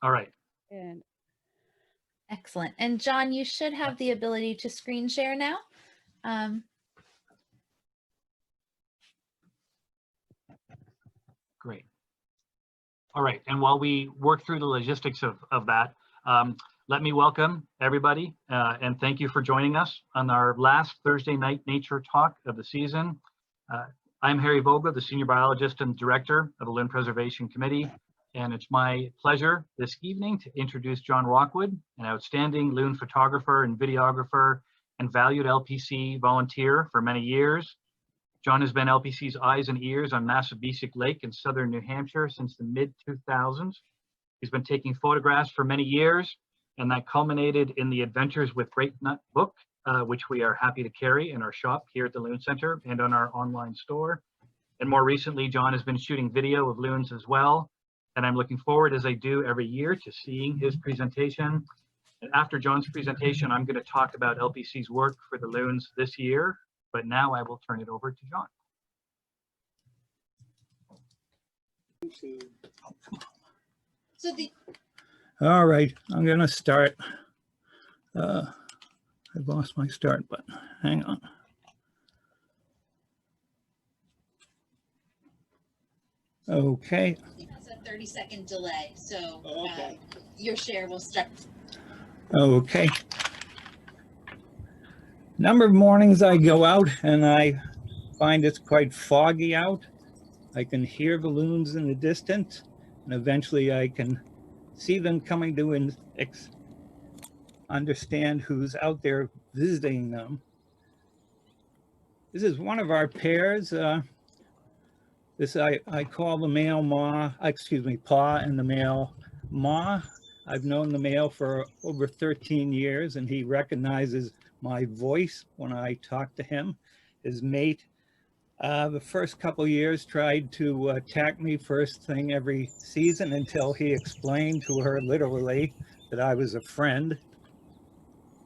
All right. And Excellent. And John, you should have the ability to screen share now. Great. All right. And while we work through the logistics of that, let me welcome everybody and thank you for joining us on our last Thursday night nature talk of the season. I'm Harry Vogel, the Senior Biologist and Director of the Loon Preservation Committee. And it's my pleasure this evening to introduce John Rockwood, an outstanding loon photographer and videographer and valued LPC volunteer for many years. John has been LPC's eyes and ears on Massabesic Lake in southern New Hampshire since the mid-2000s. He's been taking photographs for many years, and that culminated in the Adventures with Great Nut book, which we are happy to carry in our shop here at the Loon Center and on our online store. And more recently, John has been shooting video of loons as well. And I'm looking forward, as I do every year, to seeing his presentation. And after John's presentation, I'm going to talk about LPC's work for the loons this year. But now I will turn it over to John. All right, I'm going to start. I've lost my start button. Hang on. Okay. It's a 30-second delay, so your share will start. Okay. Number of mornings I go out and I find it's quite foggy out. I can hear the loons in the distance, and eventually I can see them coming to understand who's out there visiting them. This is one of our pairs. This I call the male Pa and the male Ma. I've known the male for over 13 years and he recognizes my voice when I talk to him. His mate, the first couple of years tried to attack me first thing every season until he explained to her literally that I was a friend.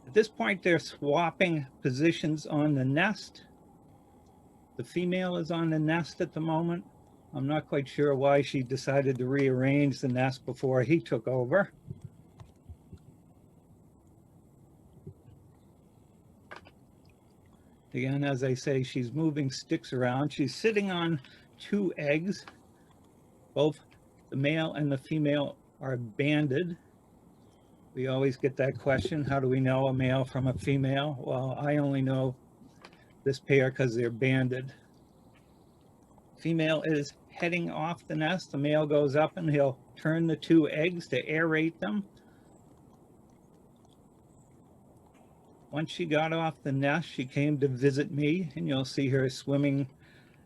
At this point, they're swapping positions on the nest. The female is on the nest at the moment. I'm not quite sure why she decided to rearrange the nest before he took over. Again, as I say, she's moving sticks around. She's sitting on 2 eggs. Both the male and the female are banded. We always get that question, how do we know a male from a female? Well, I only know this pair because they're banded. Female is heading off the nest. The male goes up and he'll turn the 2 eggs to aerate them. Once she got off the nest, she came to visit me, and you'll see her swimming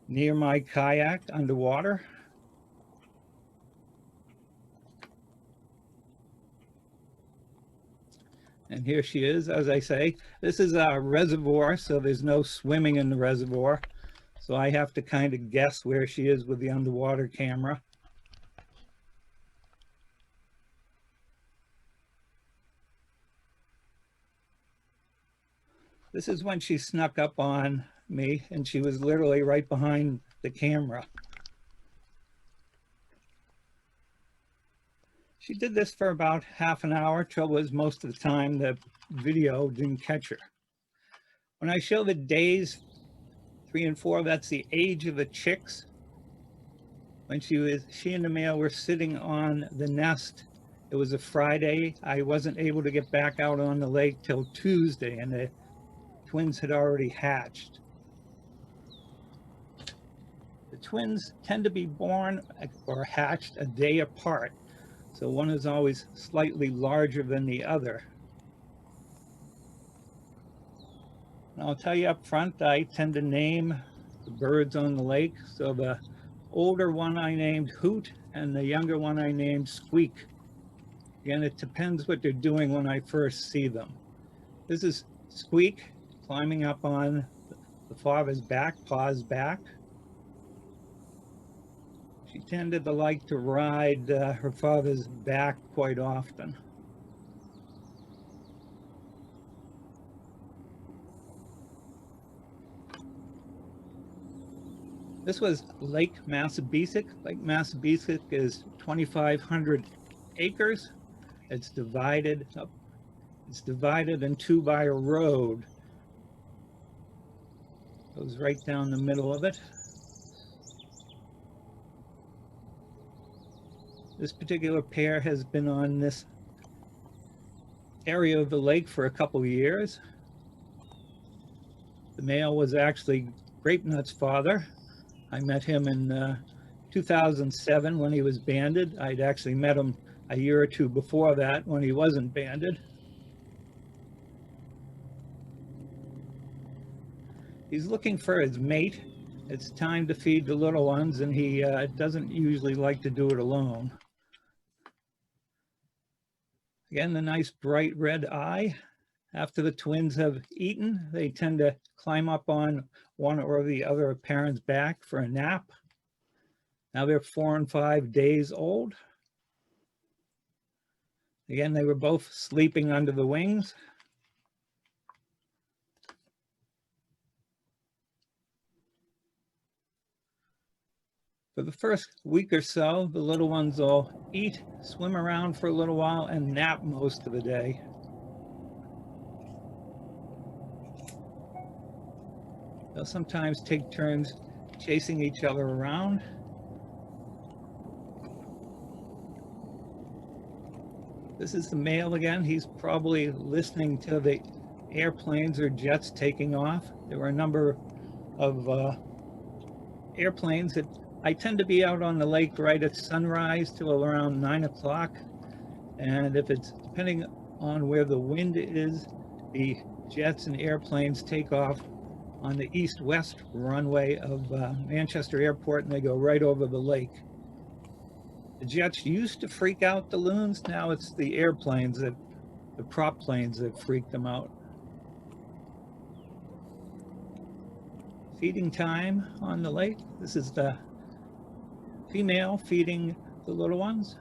near my kayak underwater. And here she is, as I say. This is a reservoir, so there's no swimming in the reservoir. So I have to kind of guess where she is with the underwater camera. This is when she snuck up on me, and she was literally right behind the camera. She did this for about half an hour. Trouble is, most of the time the video didn't catch her. When I show the days 3 and 4, that's the age of the chicks. When she and the male were sitting on the nest, it was a Friday. I wasn't able to get back out on the lake till Tuesday, and the twins had already hatched. The twins tend to be born or hatched a day apart, so one is always slightly larger than the other. And I'll tell you up front, I tend to name the birds on the lake. So the older one I named Hoot, and the younger one I named Squeak. Again, it depends what they're doing when I first see them. This is Squeak climbing up on the father's back, pa's back. She tended to like to ride her father's back quite often. This was Lake Massabesic. Lake Massabesic is 2,500 acres. It's divided up. It's divided in two by a road. Goes right down the middle of it. This particular pair has been on this area of the lake for a couple of years. The male was actually Grapenut's father. I met him in 2007 when he was banded. I'd actually met him a year or two before that when he wasn't banded. He's looking for his mate. It's time to feed the little ones, and he doesn't usually like to do it alone. Again, the nice bright red eye. After the twins have eaten, they tend to climb up on one or the other parent's back for a nap. Now they're 4 and 5 days old. Again, they were both sleeping under the wings. For the first week or so, the little ones will eat, swim around for a little while, and nap most of the day. They'll sometimes take turns chasing each other around. This is the male again. He's probably listening to the airplanes or jets taking off. There were a number of airplanes that I tend to be out on the lake right at sunrise till around 9 o'clock. And if it's depending on where the wind is, the jets and airplanes take off on the east-west runway of Manchester Airport, and they go right over the lake. The jets used to freak out the loons. Now it's the airplanes, the prop planes that freak them out. Feeding time on the lake. This is the female feeding the little ones.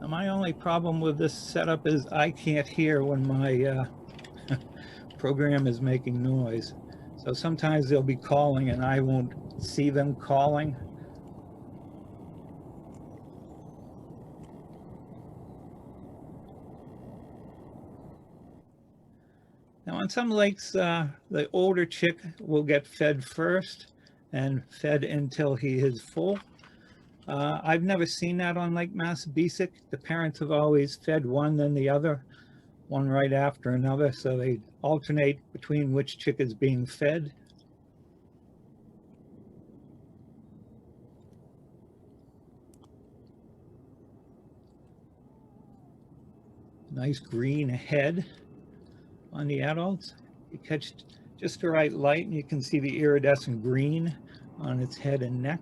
Now, my only problem with this setup is I can't hear when my program is making noise. So sometimes they'll be calling and I won't see them calling. Now on some lakes, the older chick will get fed first and fed until he is full. I've never seen that on Lake Massabesic. The parents have always fed one, then the other, one right after another, so they alternate between which chick is being fed. Nice green head on the adults. You catch just the right light and you can see the iridescent green on its head and neck.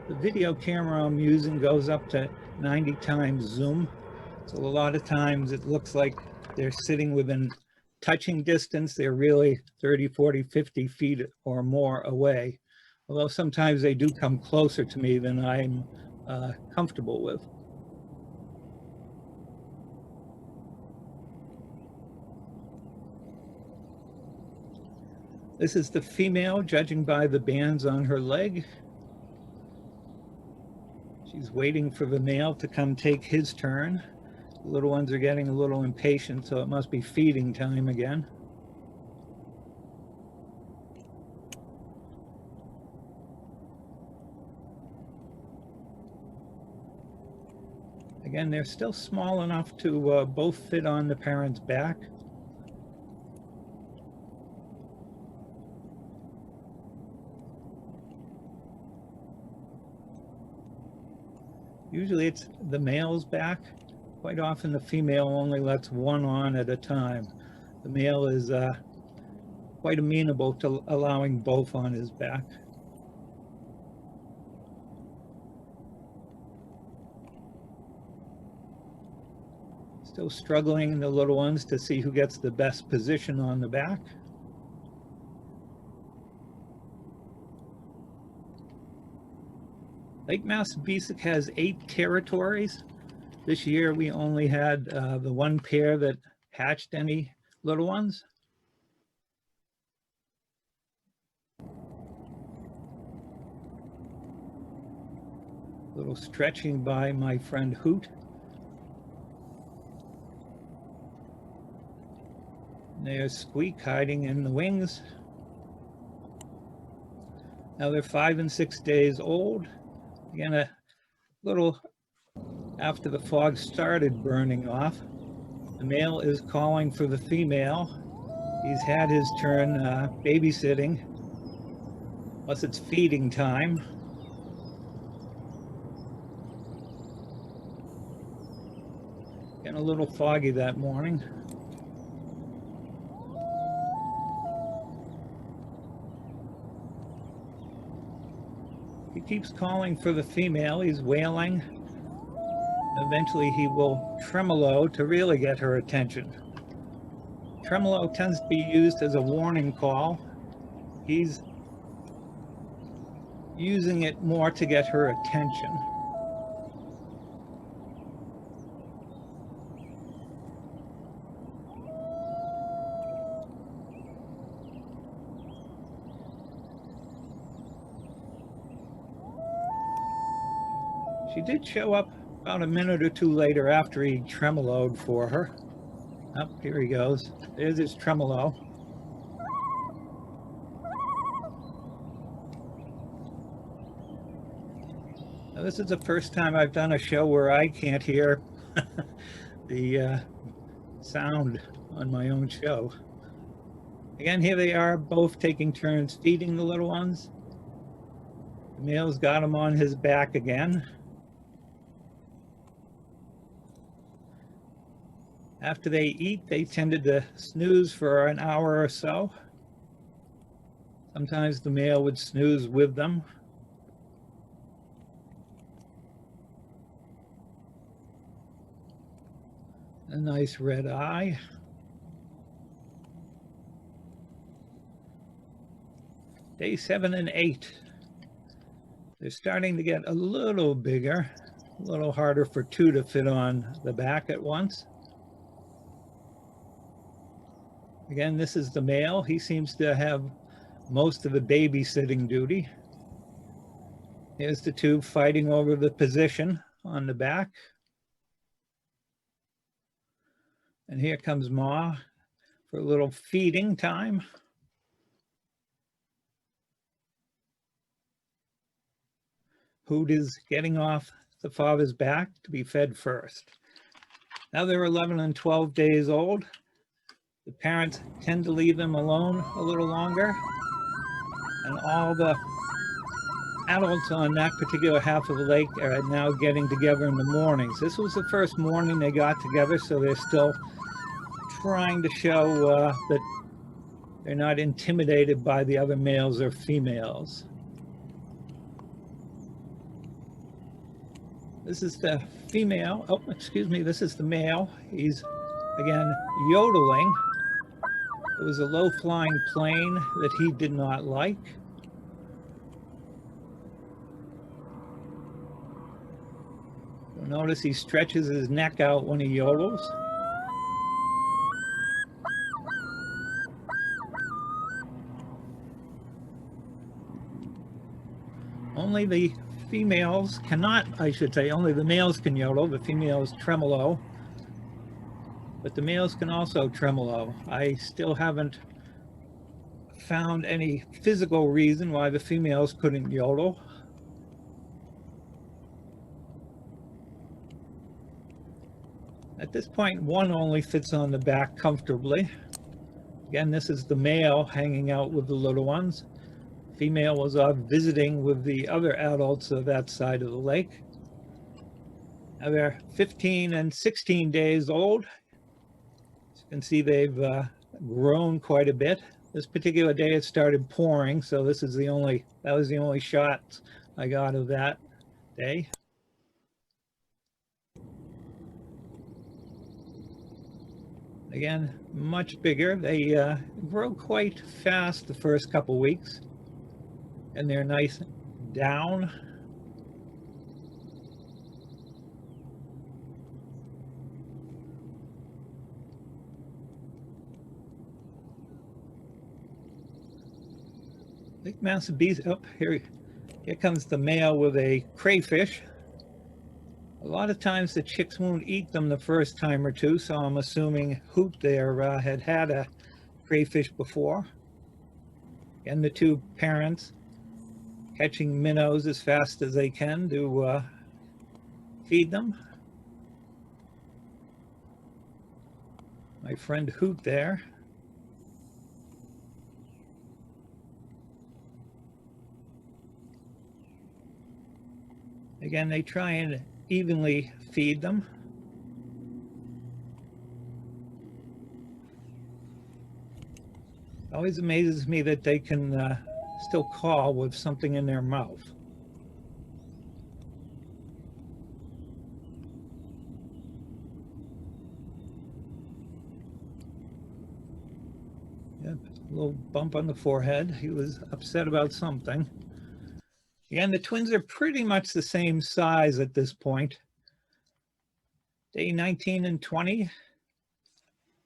The video camera I'm using goes up to 90 times zoom. So a lot of times it looks like they're sitting within touching distance. They're really 30, 40, 50 feet or more away. Although sometimes they do come closer to me than I'm comfortable with. This is the female, judging by the bands on her leg. She's waiting for the male to come take his turn. The little ones are getting a little impatient, so it must be feeding time again. Again, they're still small enough to both fit on the parent's back. Usually it's the male's back. Quite often the female only lets one on at a time. The male is quite amenable to allowing both on his back. Still struggling, the little ones, to see who gets the best position on the back. Lake Massabesic has 8 territories. This year we only had the one pair that hatched any little ones. Little stretching by my friend Hoot. And there's Squeak hiding in the wings. Now they're 5 and 6 days old. Again, a little after the fog started burning off. The male is calling for the female. He's had his turn babysitting, plus it's feeding time. Getting a little foggy that morning. He keeps calling for the female. He's wailing. Eventually he will tremolo to really get her attention. Tremolo tends to be used as a warning call. He's using it more to get her attention. She did show up about a minute or two later after he tremoloed for her. Oh, here he goes. There's his tremolo. Now, this is the first time I've done a show where I can't hear the sound on my own show. Again, here they are, both taking turns feeding the little ones. The male's got him on his back again. After they eat, they tended to snooze for an hour or so. Sometimes the male would snooze with them. A nice red eye. Day 7 and 8. They're starting to get a little bigger, a little harder for 2 to fit on the back at once. Again, this is the male. He seems to have most of the babysitting duty. Here's the 2 fighting over the position on the back. And here comes Ma for a little feeding time. Hoot is getting off the father's back to be fed first. Now they're 11 and 12 days old. The parents tend to leave them alone a little longer, and all the adults on that particular half of the lake are now getting together in the mornings. This was the first morning they got together, so they're still trying to show that they're not intimidated by the other males or females. This is the female. Oh, excuse me, this is the male. He's, again, yodeling. It was a low-flying plane that he did not like. You'll notice he stretches his neck out when he yodels. Only the females cannot, I should say, only the males can yodel, the females tremolo. But the males can also tremolo. I still haven't found any physical reason why the females couldn't yodel. At this point, one only fits on the back comfortably. Again, this is the male hanging out with the little ones. Female was off visiting with the other adults of that side of the lake. Now they're 15 and 16 days old. As you can see, they've grown quite a bit. This particular day it started pouring, so that was the only shot I got of that day. Again, much bigger. They grow quite fast the first couple weeks, and they're nice down. Lake Massabesic. Oh, here comes the male with a crayfish. A lot of times the chicks won't eat them the first time or two, so I'm assuming Hoot there had a crayfish before. And the two parents catching minnows as fast as they can to feed them. My friend Hoot there. Again, they try and evenly feed them. It always amazes me that they can still call with something in their mouth. Yep, a little bump on the forehead. He was upset about something. Again, the twins are pretty much the same size at this point. Day 19 and 20.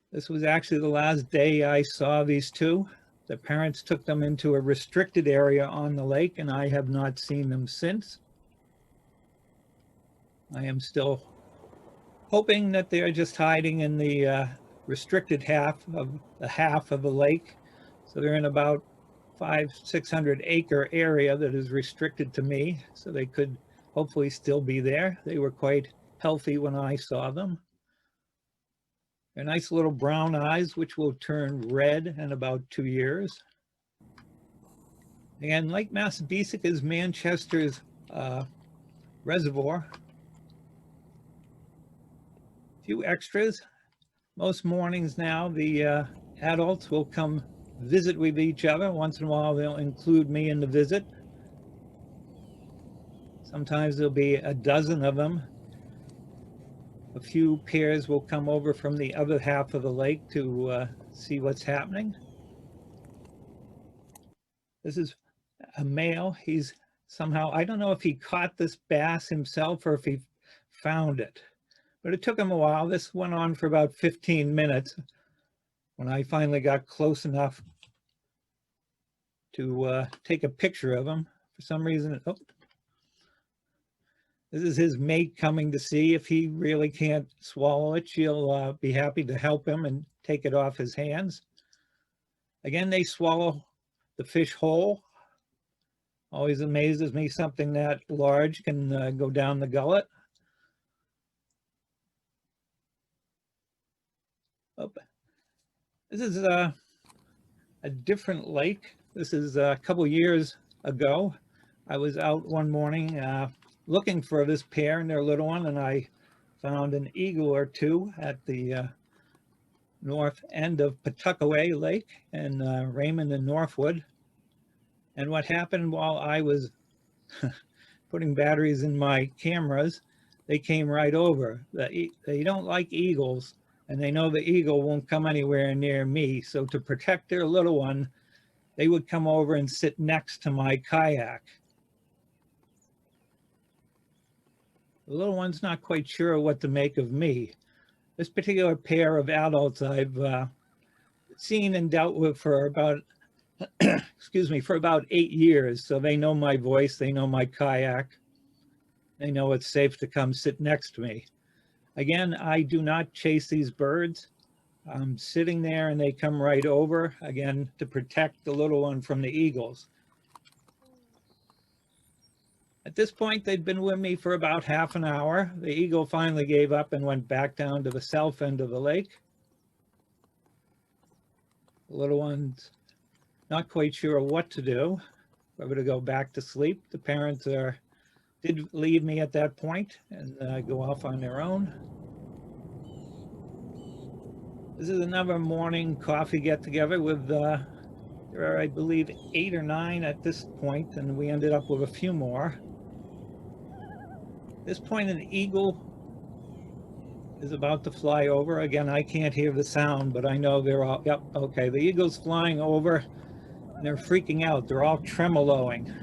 This was actually the last day I saw these two. The parents took them into a restricted area on the lake, and I have not seen them since. I am still hoping that they are just hiding in the restricted half of the lake. So they're in about 500-600 acre area that is restricted to me, so they could hopefully still be there. They were quite healthy when I saw them. They're nice little brown eyes, which will turn red in about 2 years. And Lake Massabesic is Manchester's reservoir. A few extras. Most mornings now, the adults will come visit with each other. Once in a while, they'll include me in the visit. Sometimes there'll be a dozen of them. A few pairs will come over from the other half of the lake to see what's happening. This is a male. He's somehow, I don't know if he caught this bass himself or if he found it, but it took him a while. This went on for about 15 minutes. When I finally got close enough to take a picture of him, for some reason, oh, this is his mate coming to see if he really can't swallow it. She'll be happy to help him and take it off his hands. Again, they swallow the fish whole. Always amazes me something that large can go down the gullet. Oh. This is a different lake. This is a couple years ago. I was out one morning looking for this pair and their little one, and I found an eagle or two at the north end of Pawtuckaway Lake in Raymond and Northwood. And what happened while I was putting batteries in my cameras, they came right over. They don't like eagles, and they know the eagle won't come anywhere near me. So to protect their little one, they would come over and sit next to my kayak. The little one's not quite sure what to make of me. This particular pair of adults I've seen and dealt with for about, excuse me, for about 8 years. So they know my voice, they know my kayak. They know it's safe to come sit next to me. Again, I do not chase these birds. I'm sitting there and they come right over, again, to protect the little one from the eagles. At this point, they'd been with me for about half an hour. The eagle finally gave up and went back down to the south end of the lake. The little one's not quite sure what to do, whether to go back to sleep. The parents did leave me at that point and go off on their own. This is another morning coffee get-together with, there are, I believe, 8 or 9 at this point, and we ended up with a few more. At this point, an eagle is about to fly over. Again, I can't hear the sound, but I know they're all, yep, okay. The eagle's flying over and they're freaking out. They're all tremoloing.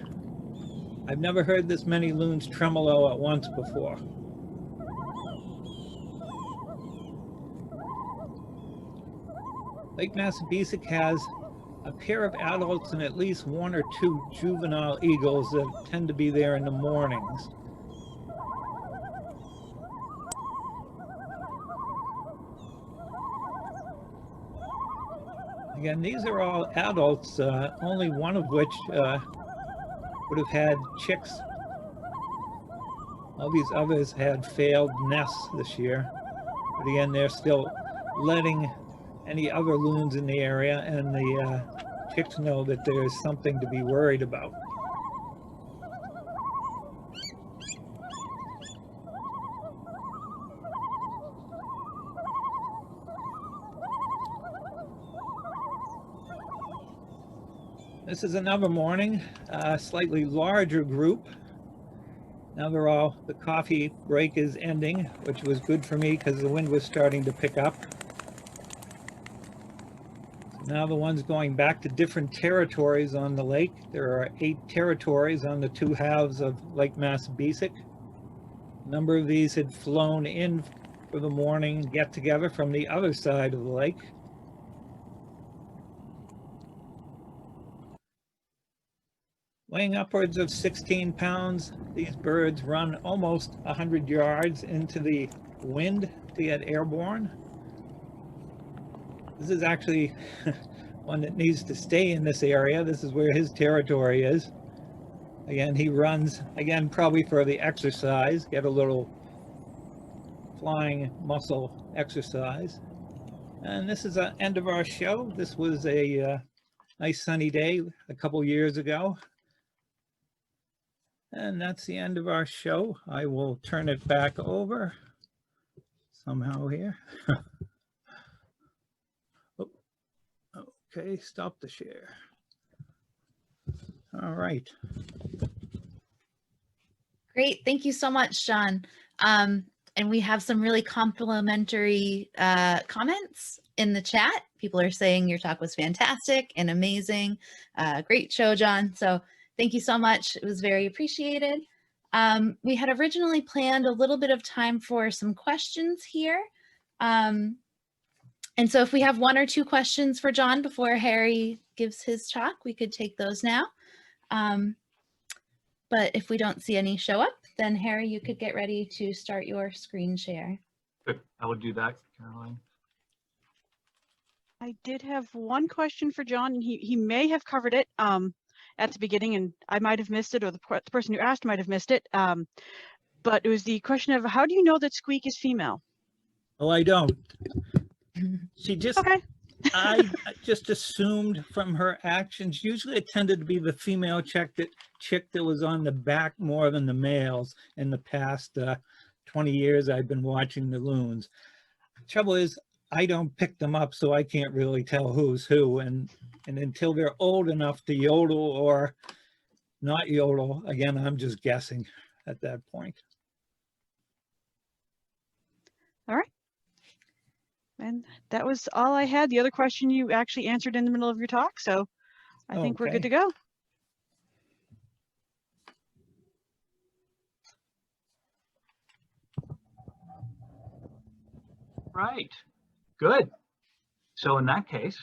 I've never heard this many loons tremolo at once before. Lake Massabesic has a pair of adults and at least 1 or 2 juvenile eagles that tend to be there in the mornings. Again, these are all adults, only one of which would have had chicks. All these others had failed nests this year. But again, they're still letting any other loons in the area, and the chicks know that there's something to be worried about. This is another morning, a slightly larger group. Now the coffee break is ending, which was good for me because the wind was starting to pick up. So now the ones going back to different territories on the lake. There are 8 territories on the 2 halves of Lake Massabesic. A number of these had flown in for the morning get-together from the other side of the lake. Weighing upwards of 16 pounds, these birds run almost 100 yards into the wind to get airborne. This is actually one that needs to stay in this area. This is where his territory is. Again, he runs, again, probably for the exercise, get a little flying muscle exercise. And this is the end of our show. This was a nice sunny day a couple years ago. And that's the end of our show. I will turn it back over somehow here. Oh, okay, stop the share. All right. Great. Thank you so much, John. And we have some really complimentary comments in the chat. People are saying your talk was fantastic and amazing. Great show, John. So thank you so much. It was very appreciated. We had originally planned a little bit of time for some questions here. And so if we have 1 or 2 questions for John before Harry gives his talk, we could take those now. But if we don't see any show up, then Harry, you could get ready to start your screen share. Good. I will do that, Caroline. I did have one question for John, and he may have covered it at the beginning, and I might have missed it, or the person who asked might have missed it. But it was the question of, how do you know that Squeak is female? Oh, I don't. She just, Okay. I just assumed from her actions. Usually it tended to be the female chick that was on the back more than the males in the past 20 years I've been watching the loons. Trouble is, I don't pick them up, so I can't really tell who's who. And until they're old enough to yodel or not yodel, again, I'm just guessing at that point. All right. And that was all I had. The other question you actually answered in the middle of your talk, so I think we're good to go. Right. Good. So in that case,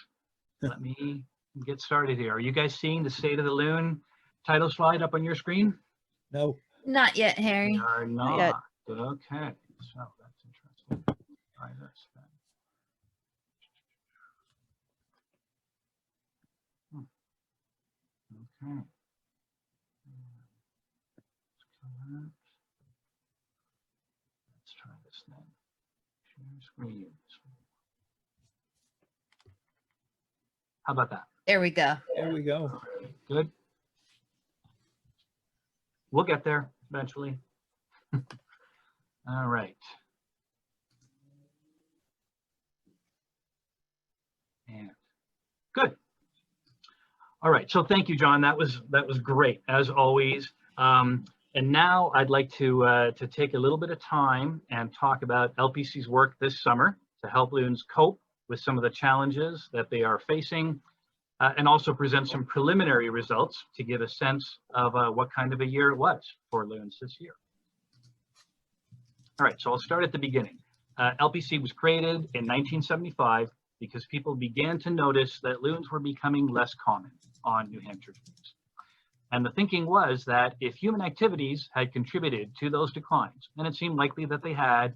let me get started here. Are you guys seeing the State of the Loon title slide up on your screen? No. Not yet, Harry. We are not. yet. Okay. So that's interesting. Try this then. Okay. Let's try this then. Share screen. How about that? There we go. There we go. Good. We'll get there eventually. All right. And good. All right. So thank you, John. That was great as always. And And now I'd like to take a little bit of time and talk about LPC's work this summer to help loons cope with some of the challenges that they are facing, and also present some preliminary results to give a sense of what kind of a year it was for loons this year. All right, so I'll start at the beginning. LPC was created in 1975 because people began to notice that loons were becoming less common on New Hampshire streams. And the thinking was that if human activities had contributed to those declines, and it seemed likely that they had,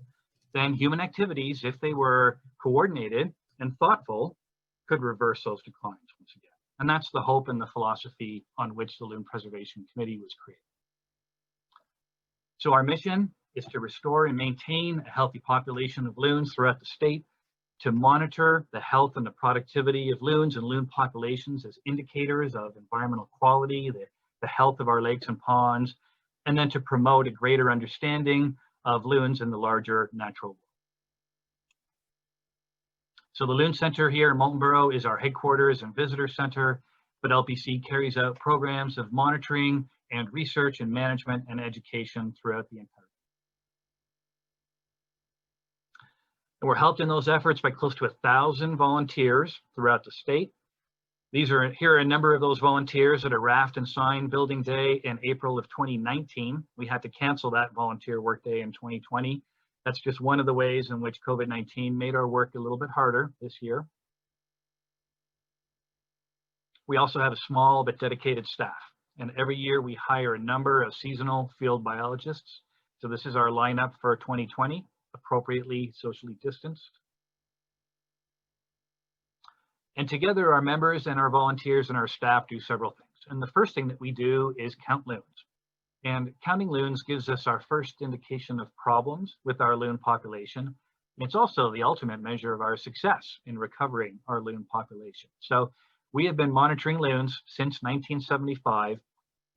then human activities, if they were coordinated and thoughtful, could reverse those declines once again. And that's the hope and the philosophy on which the Loon Preservation Committee was created. So our mission is to restore and maintain a healthy population of loons throughout the state, to monitor the health and the productivity of loons and loon populations as indicators of environmental quality, the health of our lakes and ponds, and then to promote a greater understanding of loons in the larger natural world. So the Loon Center here in Moultonborough is our headquarters and visitor center, but LPC carries out programs of monitoring and research and management and education throughout the entire. And we're helped in those efforts by close to 1,000 volunteers throughout the state. Here are a number of those volunteers at a raft and sign building day in April of 2019. We had to cancel that volunteer work day in 2020. That's just one of the ways in which COVID-19 made our work a little bit harder this year. We also have a small but dedicated staff. And every year we hire a number of seasonal field biologists. So this is our lineup for 2020. Appropriately socially distanced. And together our members and our volunteers and our staff do several things. And the first thing that we do is count loons. And counting loons gives us our first indication of problems with our loon population. And it's also the ultimate measure of our success in recovering our loon population. So we have been monitoring loons since 1975.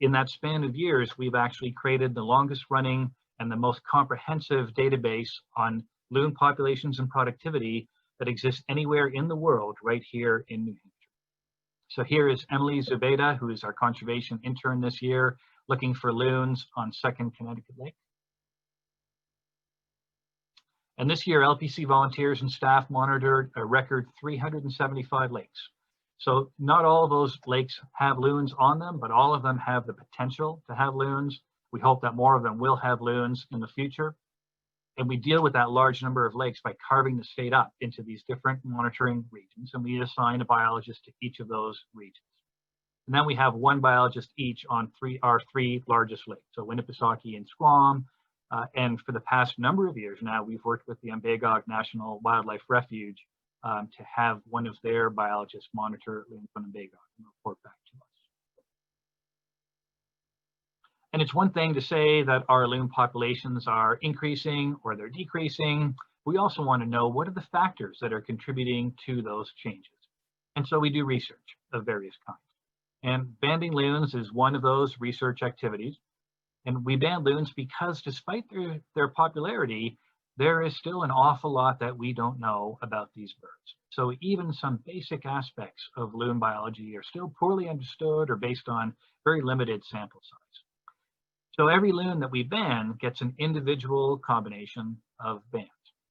In that span of years, we've actually created the longest running and the most comprehensive database on loon populations and productivity that exists anywhere in the world right here in New Hampshire. So here is Emily Zubeda, who is our conservation intern this year, looking for loons on 2nd Connecticut Lake. And this year, LPC volunteers and staff monitored a record 375 lakes. So not all of those lakes have loons on them, but all of them have the potential to have loons. We hope that more of them will have loons in the future. And we deal with that large number of lakes by carving the state up into these different monitoring regions. And we assign a biologist to each of those regions. And then we have one biologist each on our three largest lakes. So Winnipesaukee and Swan. And for the past number of years now, we've worked with the Umbagog National Wildlife Refuge to have one of their biologists monitor loons on Umbagog and report back to us. And it's one thing to say that our loon populations are increasing or they're decreasing. We also want to know what are the factors that are contributing to those changes. And so we do research of various kinds. And banding loons is one of those research activities. And we band loons because despite their popularity, there is still an awful lot that we don't know about these birds. So even some basic aspects of loon biology are still poorly understood or based on very limited sample size. So every loon that we band gets an individual combination of bands.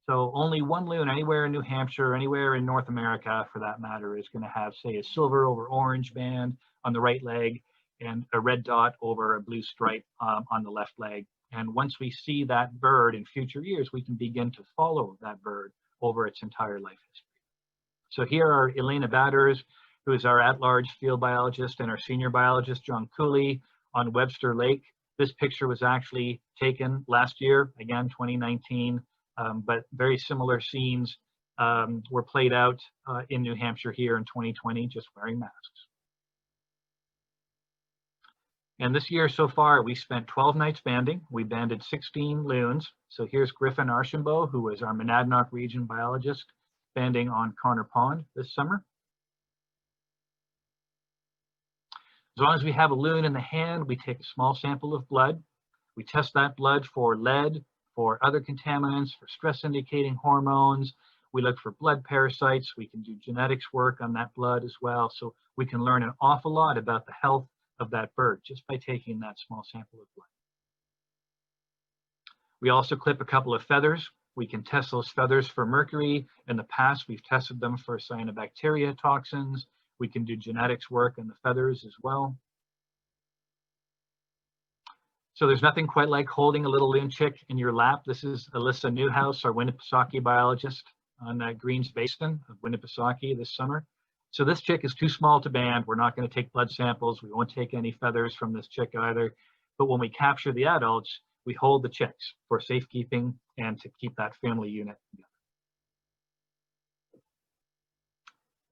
So only one loon anywhere in New Hampshire, anywhere in North America for that matter, is going to have, say, a silver over orange band on the right leg and a red dot over a blue stripe on the left leg. And once we see that bird in future years, we can begin to follow that bird over its entire life history. So here are Elena Batters, who is our at-large field biologist, and our senior biologist, John Cooley, on Webster Lake. This picture was actually taken last year, again, 2019, but very similar scenes were played out in New Hampshire here in 2020, just wearing masks. And this year so far, we spent 12 nights banding. We banded 16 loons. So here's Griffin Archambault, who is our Monadnock region biologist, banding on Connor Pond this summer. As long as we have a loon in the hand, we take a small sample of blood. We test that blood for lead, for other contaminants, for stress indicating hormones. We look for blood parasites. We can do genetics work on that blood as well. So we can learn an awful lot about the health of that bird just by taking that small sample of blood. We also clip a couple of feathers. We can test those feathers for mercury. In the past, we've tested them for cyanobacteria toxins. We can do genetics work in the feathers as well. So there's nothing quite like holding a little loon chick in your lap. This is Alyssa Newhouse, our Winnipesaukee biologist on Greens Basin of Winnipesaukee this summer. So this chick is too small to band. We're not going to take blood samples. We won't take any feathers from this chick either. But when we capture the adults, we hold the chicks for safekeeping and to keep that family unit together.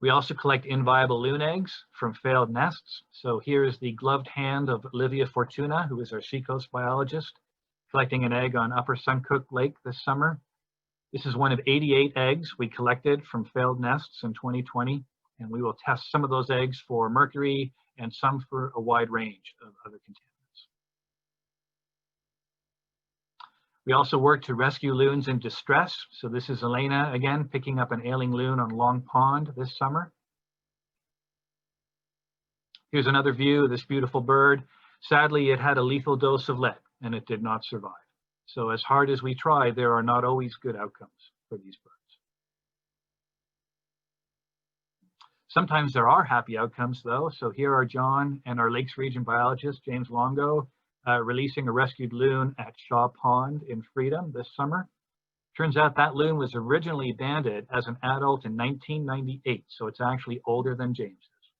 We also collect inviable loon eggs from failed nests. So here is the gloved hand of Olivia Fortuna, who is our seacoast biologist, collecting an egg on Upper Suncook Lake this summer. This is one of 88 eggs we collected from failed nests in 2020, and we will test some of those eggs for mercury and some for a wide range of other contaminants. We also work to rescue loons in distress. So this is Elena, again, picking up an ailing loon on Long Pond this summer. Here's another view of this beautiful bird. Sadly, it had a lethal dose of lead and it did not survive. So as hard as we try, there are not always good outcomes for these birds. Sometimes there are happy outcomes though. So here are John and our Lakes Region biologist, James Longo, releasing a rescued loon at Shaw Pond in Freedom this summer. Turns out that loon was originally banded as an adult in 1998, so it's actually older than James is.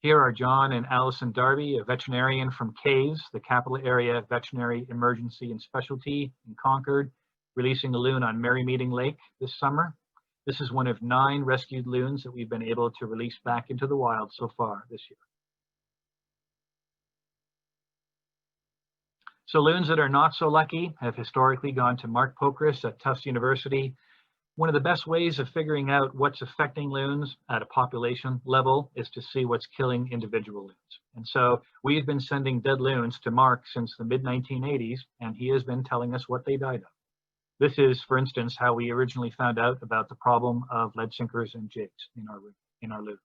Here are John and Allison Darby, a veterinarian from Caves, the Capital Area Veterinary Emergency and Specialty in Concord, releasing a loon on Merry Meeting Lake this summer. This is one of 9 rescued loons that we've been able to release back into the wild so far this year. So loons that are not so lucky have historically gone to Mark Pokris at Tufts University. One of the best ways of figuring out what's affecting loons at a population level is to see what's killing individual loons. And so we've been sending dead loons to Mark since the mid-1980s, and he has been telling us what they died of. This is, for instance, how we originally found out about the problem of lead sinkers and jigs in our loons.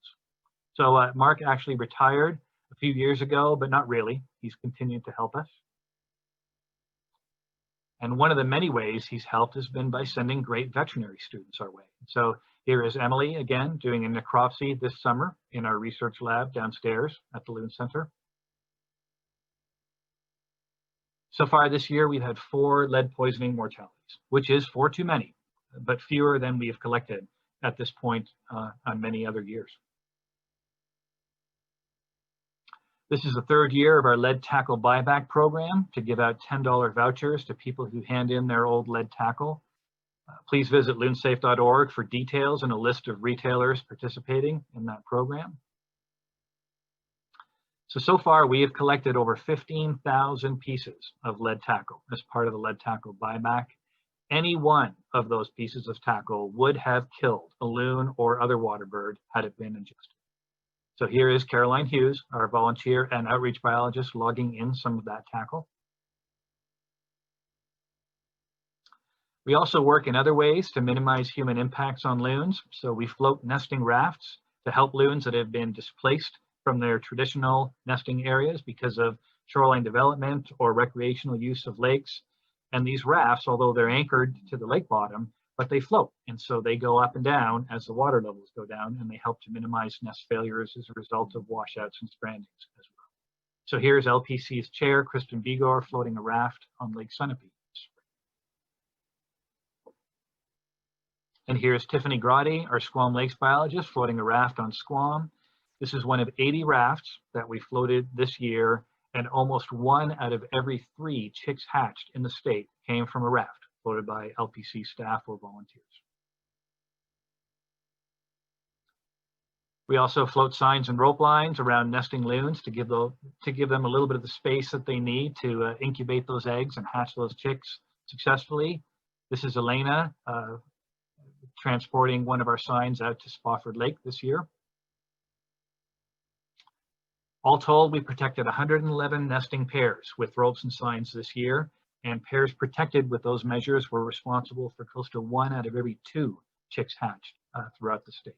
So Mark actually retired a few years ago, but not really. He's continued to help us. And one of the many ways he's helped has been by sending great veterinary students our way. So here is Emily, again, doing a necropsy this summer in our research lab downstairs at the Loon Center. So far this year, we've had 4 lead poisoning mortalities, which is 4 too many, but fewer than we have collected at this point on many other years. This is the 3rd year of our lead tackle buyback program to give out $10 vouchers to people who hand in their old lead tackle. Please visit loonsafe.org for details and a list of retailers participating in that program. So far we have collected over 15,000 pieces of lead tackle as part of the lead tackle buyback. Any one of those pieces of tackle would have killed a loon or other water bird had it been ingested. So here is Caroline Hughes, our volunteer and outreach biologist, logging in some of that tackle. We also work in other ways to minimize human impacts on loons. So we float nesting rafts to help loons that have been displaced from their traditional nesting areas because of shoreline development or recreational use of lakes. And these rafts, although they're anchored to the lake bottom, but they float. And so they go up and down as the water levels go down, and they help to minimize nest failures as a result of washouts and strandings as well. So here's LPC's chair, Kristen Vigor, floating a raft on Lake Sunapee. And here's Tiffany Grotti, our Squam Lakes biologist, floating a raft on Squam. This is one of 80 rafts that we floated this year, and almost 1 out of every 3 chicks hatched in the state came from a raft floated by LPC staff or volunteers. We also float signs and rope lines around nesting loons to give them a little bit of the space that they need to incubate those eggs and hatch those chicks successfully. This is Elena transporting one of our signs out to Spofford Lake this year. All told, we protected 111 nesting pairs with ropes and signs this year, and pairs protected with those measures were responsible for close to 1 out of every 2 chicks hatched throughout the state.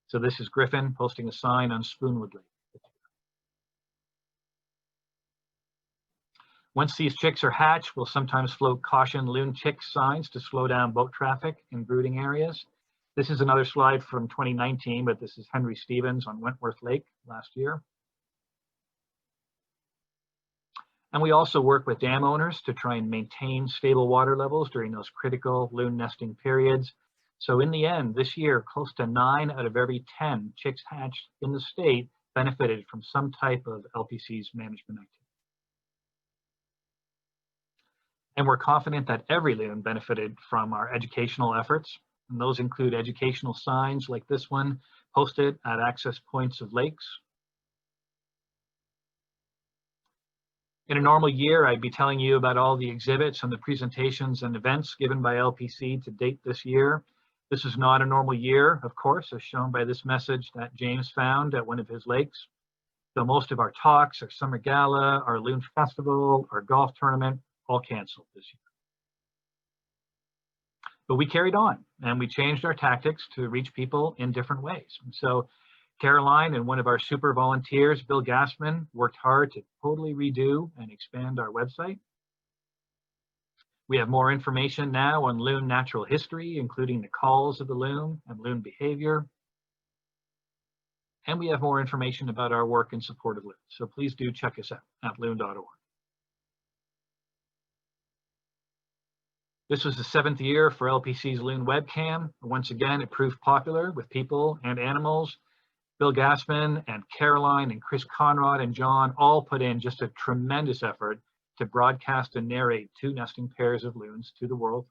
So this is Griffin posting a sign on Spoonwood Lake. Once these chicks are hatched, we'll sometimes float caution loon chick signs to slow down boat traffic in brooding areas. This is another slide from 2019, but this is Henry Stevens on Wentworth Lake last year. And we also work with dam owners to try and maintain stable water levels during those critical loon nesting periods. So in the end, this year, close to 9 out of every 10 chicks hatched in the state benefited from some type of LPC's management activity. And we're confident that every loon benefited from our educational efforts. And those include educational signs like this one posted at access points of lakes. In a normal year, I'd be telling you about all the exhibits and the presentations and events given by LPC to date this year. This is not a normal year, of course, as shown by this message that James found at one of his lakes. So most of our talks, our summer gala, our Loon Festival, our golf tournament, all canceled this year. But we carried on and we changed our tactics to reach people in different ways. And so Caroline and one of our super volunteers, Bill Gassman, worked hard to totally redo and expand our website. We have more information now on loon natural history, including the calls of the loon and loon behavior. And we have more information about our work in support of loons. So please do check us out at loon.org. This was the 7th year for LPC's Loon Webcam. Once again, it proved popular with people and animals. Bill Gassman and Caroline and Chris Conrad and John all put in just a tremendous effort to broadcast and narrate 2 nesting pairs of loons to the world.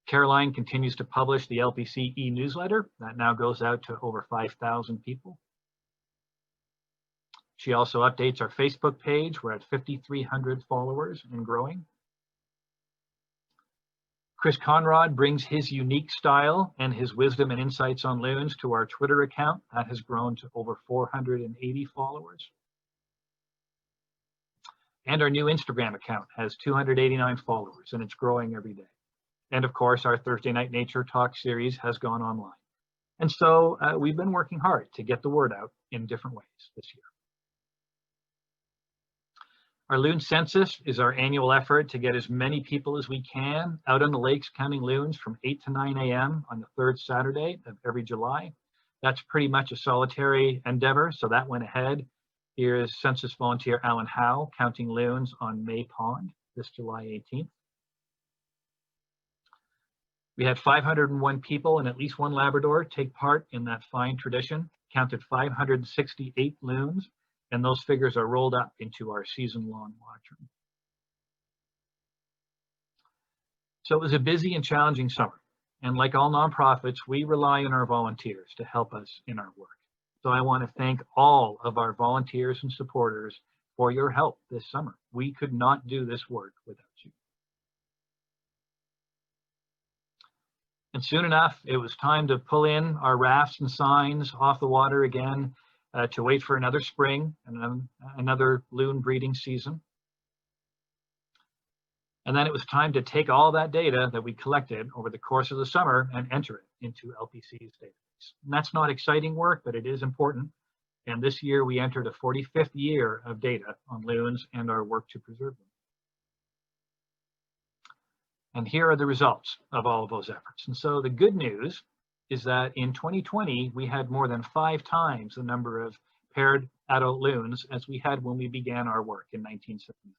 Caroline continues to publish the LPC e-newsletter that now goes out to over 5,000 people. She also updates our Facebook page. We're at 5,300 followers and growing. Chris Conrad brings his unique style and his wisdom and insights on loons to our Twitter account. That has grown to over 480 followers. And our new Instagram account has 289 followers, and it's growing every day. And of course, our Thursday Night Nature Talk series has gone online. And so we've been working hard to get the word out in different ways this year. Our Loon Census is our annual effort to get as many people as we can out on the lakes counting loons from 8 to 9 a.m. on the 3rd Saturday of every July. That's pretty much a solitary endeavor, so that went ahead. Here's census volunteer Alan Howe counting loons on May Pond this July 18th. We had 501 people and at least one Labrador take part in that fine tradition, counted 568 loons, and those figures are rolled up into our season-long watchroom. So it was a busy and challenging summer, and like all nonprofits, we rely on our volunteers to help us in our work. So I want to thank all of our volunteers and supporters for your help this summer. We could not do this work without you. And soon enough, it was time to pull in our rafts and signs off the water again to wait for another spring and another loon breeding season. And then it was time to take all that data that we collected over the course of the summer and enter it into LPC's database. And that's not exciting work, but it is important. And this year we entered a 45th year of data on loons and our work to preserve them. And here are the results of all of those efforts. And so the good news is that in 2020, we had more than 5 times the number of paired adult loons as we had when we began our work in 1975.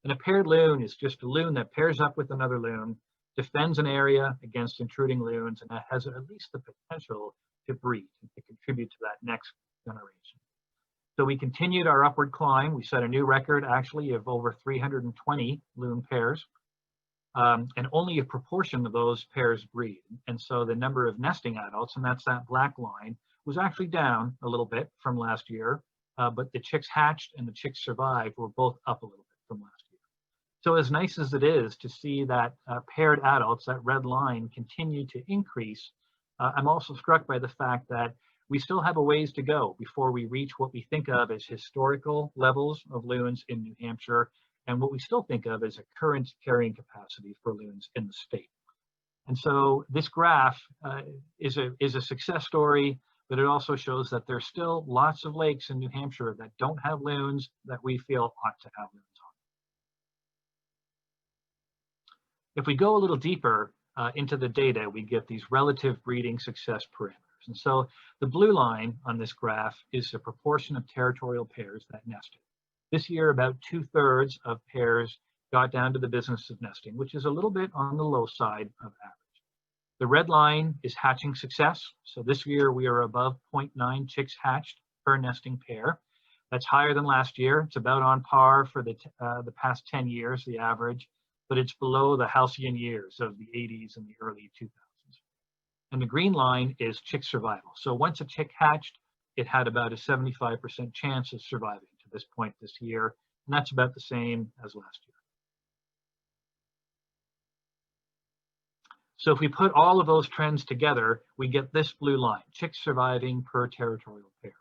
And a paired loon is just a loon that pairs up with another loon, defends an area against intruding loons, and that has at least the potential to breed and to contribute to that next generation. So we continued our upward climb. We set a new record actually of over 320 loon pairs. And only a proportion of those pairs breed. And so the number of nesting adults, and that's that black line, was actually down a little bit from last year, but the chicks hatched and the chicks survived were both up a little bit from last year. So as nice as it is to see that paired adults, that red line, continue to increase, I'm also struck by the fact that we still have a ways to go before we reach what we think of as historical levels of loons in New Hampshire, and what we still think of as a current carrying capacity for loons in the state. And so this graph is a success story, but it also shows that there's still lots of lakes in New Hampshire that don't have loons that we feel ought to have loons on. If we go a little deeper into the data, we get these relative breeding success parameters. And so the blue line on this graph is the proportion of territorial pairs that nested. This year, about 2/3 of pairs got down to the business of nesting, which is a little bit on the low side of average. The red line is hatching success. So this year we are above 0.9 chicks hatched per nesting pair. That's higher than last year. It's about on par for the past 10 years, the average, but it's below the halcyon years of the 80s and the early 2000s. And the green line is chick survival. So once a chick hatched, it had about a 75% chance of surviving to this point this year, and that's about the same as last year. So if we put all of those trends together, we get this blue line, chicks surviving per territorial pair.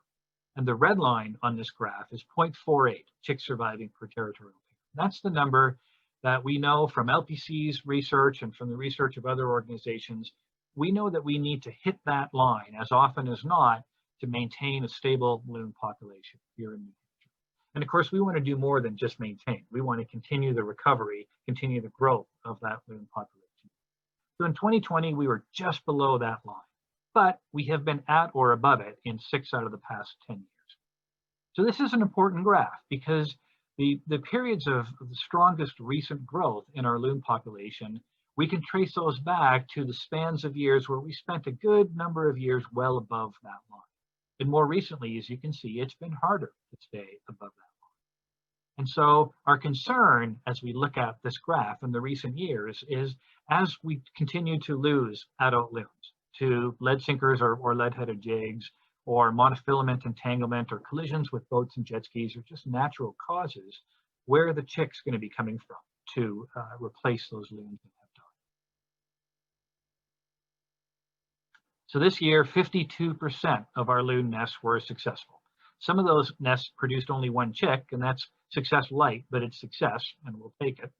And the red line on this graph is 0.48 chicks surviving per territorial pair. That's the number that we know from LPC's research and from the research of other organizations. We know that we need to hit that line as often as not to maintain a stable loon population here in New Hampshire. And of course, we want to do more than just maintain. We want to continue the recovery, continue the growth of that loon population. So in 2020, we were just below that line, but we have been at or above it in 6 out of the past 10 years. So this is an important graph because the periods of the strongest recent growth in our loon population, we can trace those back to the spans of years where we spent a good number of years well above that line. And more recently, as you can see, it's been harder to stay above that line. And so our concern as we look at this graph in the recent years is as we continue to lose adult loons to lead sinkers or lead-headed jigs or monofilament entanglement or collisions with boats and jet skis or just natural causes, where are the chicks going to be coming from to replace those loons that have died? So this year, 52% of our loon nests were successful. Some of those nests produced only 1 chick, and that's success light, but it's success, and we'll take it.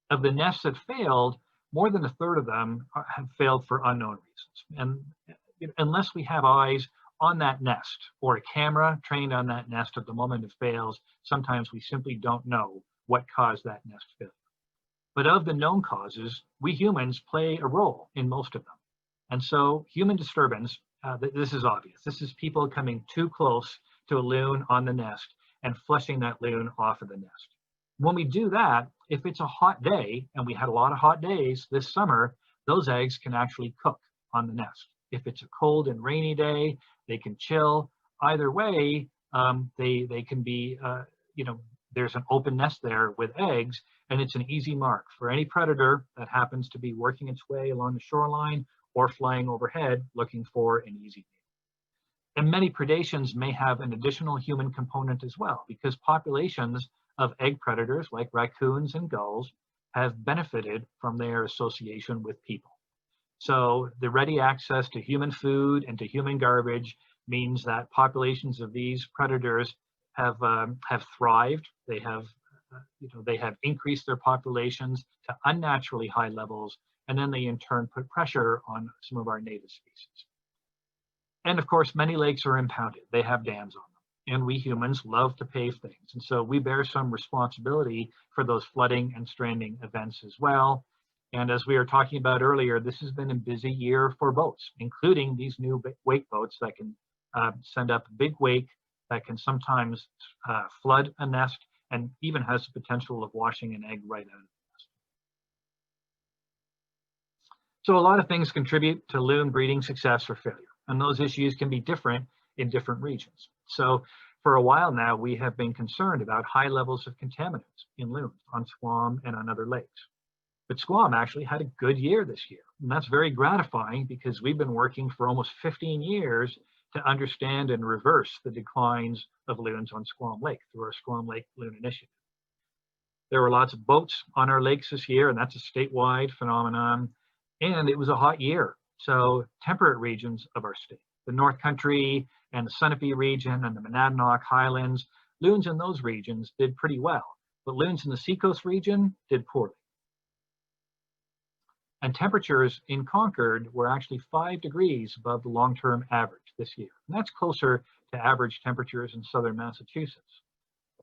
Of the nests that failed, more than 1/3 of them have failed for unknown reasons. And unless we have eyes on that nest or a camera trained on that nest at the moment it fails, sometimes we simply don't know what caused that nest failure. But of the known causes, we humans play a role in most of them. And so human disturbance, this is obvious. This is people coming too close to a loon on the nest and flushing that loon off of the nest. When we do that, if it's a hot day, and we had a lot of hot days this summer, those eggs can actually cook on the nest. If it's a cold and rainy day, they can chill. Either way, they can be, there's an open nest there with eggs, and it's an easy mark for any predator that happens to be working its way along the shoreline or flying overhead looking for an easy meal. And many predations may have an additional human component as well, because populations of egg predators like raccoons and gulls have benefited from their association with people. So the ready access to human food and to human garbage means that populations of these predators have thrived. They have increased their populations to unnaturally high levels, and then they in turn put pressure on some of our native species. And of course, many lakes are impounded. They have dams on them, and we humans love to pave things. And so we bear some responsibility for those flooding and stranding events as well. And as we were talking about earlier, this has been a busy year for boats, including these new wake boats that can send up a big wake that can sometimes flood a nest and even has the potential of washing an egg right out of the nest. So a lot of things contribute to loon breeding success or failure, and those issues can be different in different regions. So for a while now, we have been concerned about high levels of contaminants in loons on Swan and on other lakes. But Swan actually had a good year this year, and that's very gratifying because we've been working for almost 15 years to understand and reverse the declines of loons on Swan Lake through our Swan Lake Loon Initiative. There were lots of boats on our lakes this year, and that's a statewide phenomenon, and it was a hot year. So temperate regions of our state, the North Country and the Sunapee region and the Monadnock Highlands, loons in those regions did pretty well, but loons in the Seacoast region did poorly. And temperatures in Concord were actually 5 degrees above the long-term average this year. And that's closer to average temperatures in southern Massachusetts.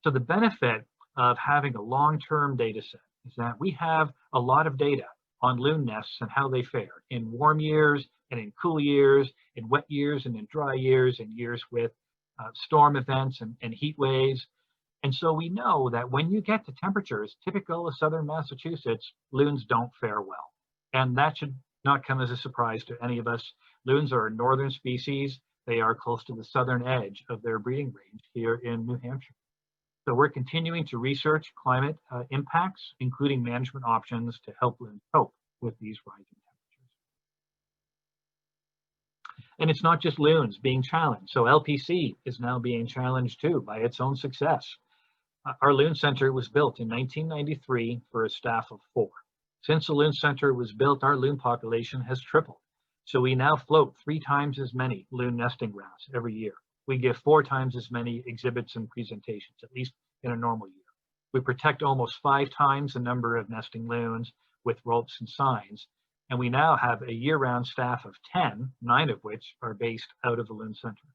So the benefit of having a long-term data set is that we have a lot of data on loon nests and how they fare in warm years and in cool years, in wet years and in dry years, in years with storm events and heat waves. And so we know that when you get to temperatures typical of southern Massachusetts, loons don't fare well. And that should not come as a surprise to any of us. Loons are a northern species. They are close to the southern edge of their breeding range here in New Hampshire. So we're continuing to research climate impacts, including management options to help loons cope with these rising temperatures. And it's not just loons being challenged. So LPC is now being challenged too by its own success. Our Loon Center was built in 1993 for a staff of 4. Since the Loon Center was built, our loon population has tripled. So we now float 3 times as many loon nesting grounds every year. We give 4 times as many exhibits and presentations, at least in a normal year. We protect almost 5 times the number of nesting loons with ropes and signs. And we now have a year-round staff of 10, 9 of which are based out of the Loon Center.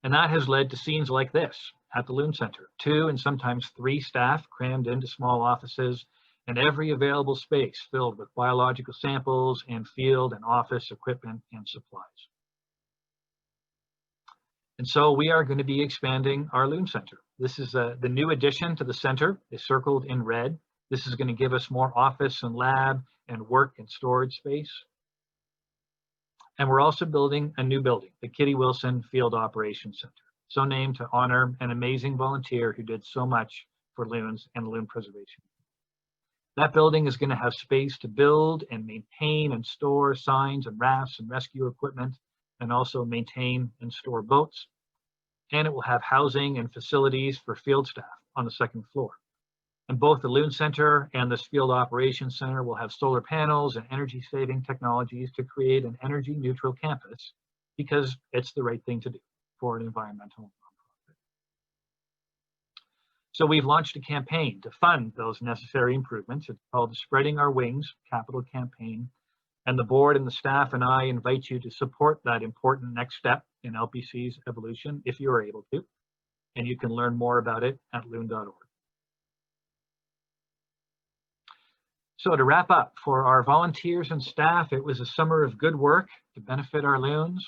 And that has led to scenes like this at the Loon Center, 2 and sometimes 3 staff crammed into small offices, and every available space filled with biological samples and field and office equipment and supplies. And so we are going to be expanding our Loon Center. This is the new addition to the center is circled in red. This is going to give us more office and lab and work and storage space. And we're also building a new building, the Kitty Wilson Field Operations Center, so named to honor an amazing volunteer who did so much for loons and loon preservation. That building is going to have space to build and maintain and store signs and rafts and rescue equipment, and also maintain and store boats. And it will have housing and facilities for field staff on the 2nd floor. And both the Loon Center and this Field Operations Center will have solar panels and energy-saving technologies to create an energy-neutral campus, because it's the right thing to do for an environmental nonprofit. So we've launched a campaign to fund those necessary improvements. It's called the Spreading Our Wings Capital Campaign. And the board and the staff and I invite you to support that important next step in LPC's evolution if you are able to. And you can learn more about it at loon.org. So to wrap up, for our volunteers and staff, it was a summer of good work to benefit our loons.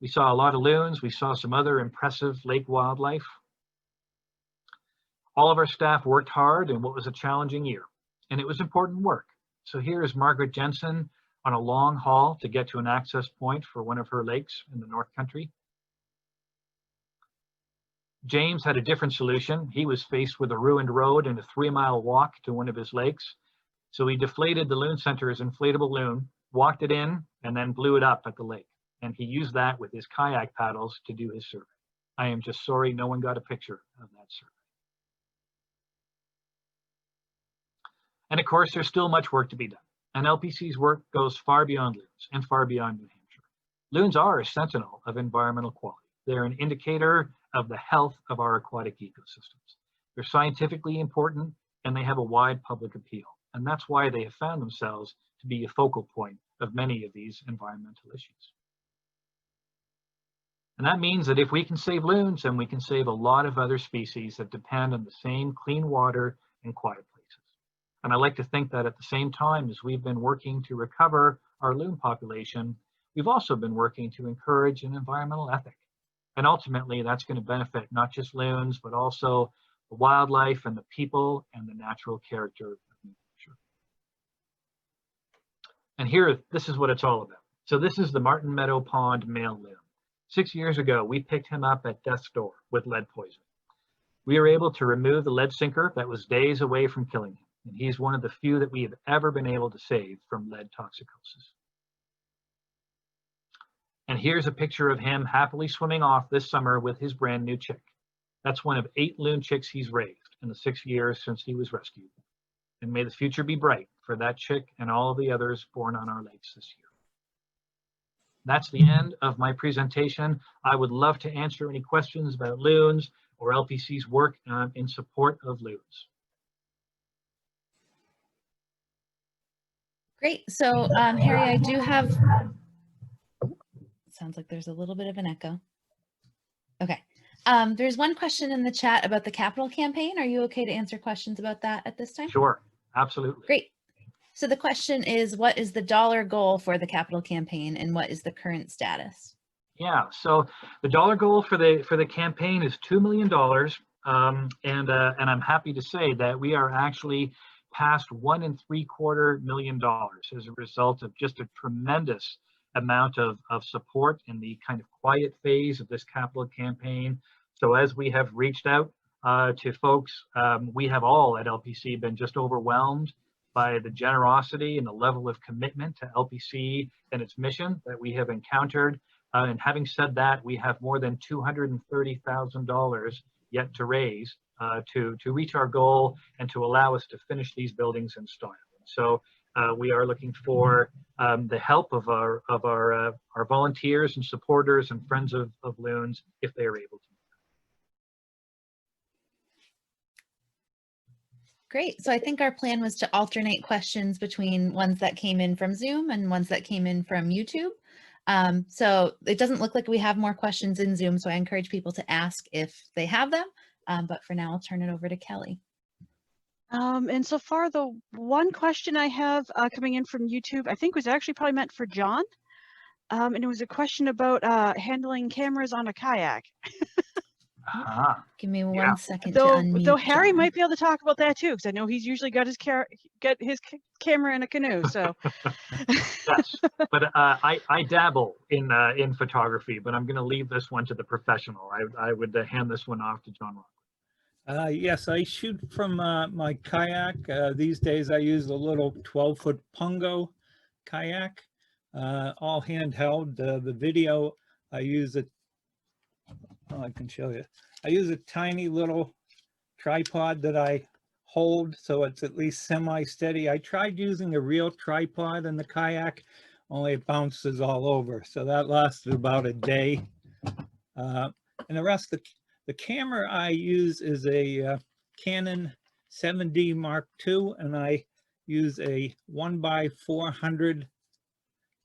We saw a lot of loons. We saw some other impressive lake wildlife. All of our staff worked hard in what was a challenging year, and it was important work. So here is Margaret Jensen on a long haul to get to an access point for one of her lakes in the North Country. James had a different solution. He was faced with a ruined road and a 3-mile walk to one of his lakes. So he deflated the Loon Center's inflatable loon, walked it in, and then blew it up at the lake. And he used that with his kayak paddles to do his survey. I am just sorry no one got a picture of that survey. And of course, there's still much work to be done. And LPC's work goes far beyond loons and far beyond New Hampshire. Loons are a sentinel of environmental quality. They're an indicator of the health of our aquatic ecosystems. They're scientifically important, and they have a wide public appeal. And that's why they have found themselves to be a focal point of many of these environmental issues. And that means that if we can save loons, then we can save a lot of other species that depend on the same clean water and quiet places. And I like to think that at the same time as we've been working to recover our loon population, we've also been working to encourage an environmental ethic. And ultimately, that's going to benefit not just loons, but also the wildlife and the people and the natural character of New Hampshire. And here, this is what it's all about. So this is the Martin Meadow Pond male loon. 6 years ago, we picked him up at death's door with lead poison. We were able to remove the lead sinker that was days away from killing him. And he's one of the few that we have ever been able to save from lead toxicosis. And here's a picture of him happily swimming off this summer with his brand new chick. That's one of 8 loon chicks he's raised in the 6 years since he was rescued. And may the future be bright for that chick and all of the others born on our lakes this year. That's the end of my presentation. I would love to answer any questions about loons or LPC's work in support of loons. Great. So Harry, I do have, sounds like there's a little bit of an echo. Okay. There's one question in the chat about the capital campaign. Are you okay to answer questions about that at this time? Sure, absolutely. Great. So the question is, what is the dollar goal for the capital campaign and what is the current status? Yeah, so the dollar goal for the campaign is $2 million. And I'm happy to say that we are actually past $1.75 million as a result of just a tremendous amount of support in the kind of quiet phase of this capital campaign. So as we have reached out to folks, we have all at LPC been just overwhelmed by the generosity and the level of commitment to LPC and its mission that we have encountered. And having said that, we have more than $230,000 yet to raise to reach our goal and to allow us to finish these buildings in style. So we are looking for the help of our volunteers and supporters and friends of Loons if they are able to. Great. So I think our plan was to alternate questions between ones that came in from Zoom and ones that came in from YouTube. So it doesn't look like we have more questions in Zoom, so I encourage people to ask if they have them. But for now, I'll turn it over to Kelly. And so far, the one question I have coming in from YouTube, I think was actually probably meant for John. And it was a question about handling cameras on a kayak. Give me one second to Though unmute Harry John. might be able to talk about that too, because I know he's usually got his camera in a canoe. So yes, but I dabble in photography, but I'm going to leave this one to the professional. I would hand this one off to John Rockwood. Yes, I shoot from my kayak. These days I use a little 12-foot Pungo kayak, all handheld. The video, I use a, oh, I can show you. I use a tiny little tripod that I hold so it's at least semi-steady. I tried using a real tripod in the kayak, only it bounces all over. So that lasted about a day. And the rest of the camera I use is a Canon 7D Mark II, and I use a 1x400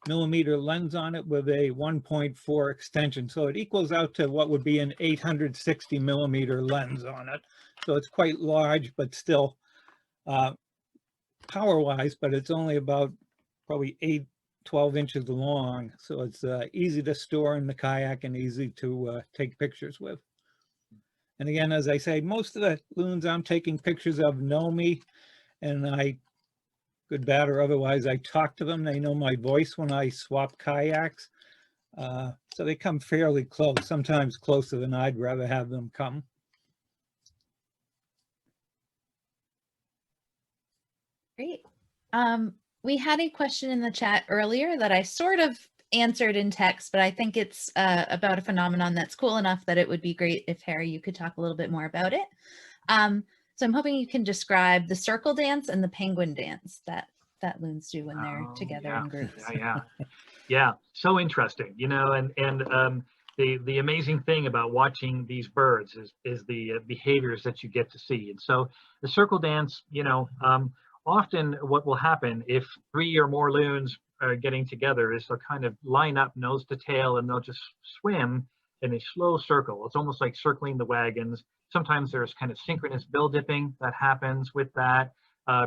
millimeter lens on it with a 1.4 extension. So it equals out to what would be an 860 millimeter lens on it. So it's quite large, but still power-wise, but it's only about probably 12 inches long. So it's easy to store in the kayak and easy to take pictures with. And again, as I say, most of the loons I'm taking pictures of know me, and I, good, bad, or otherwise, I talk to them. They know my voice when I swap kayaks. So they come fairly close, sometimes closer than I'd rather have them come. Great. We had a question in the chat earlier that I sort of answered in text, but I think it's about a phenomenon that's cool enough that it would be great if, Harry, you could talk a little bit more about it. So I'm hoping you can describe the circle dance and the penguin dance that loons do when they're together in groups. Yeah. So interesting, you know, and the amazing thing about watching these birds is the behaviors that you get to see. And so the circle dance, you know, often what will happen if 3 or more loons are getting together is they'll kind of line up nose to tail and they'll just swim in a slow circle. It's almost like circling the wagons. Sometimes there's kind of synchronous bill dipping that happens with that.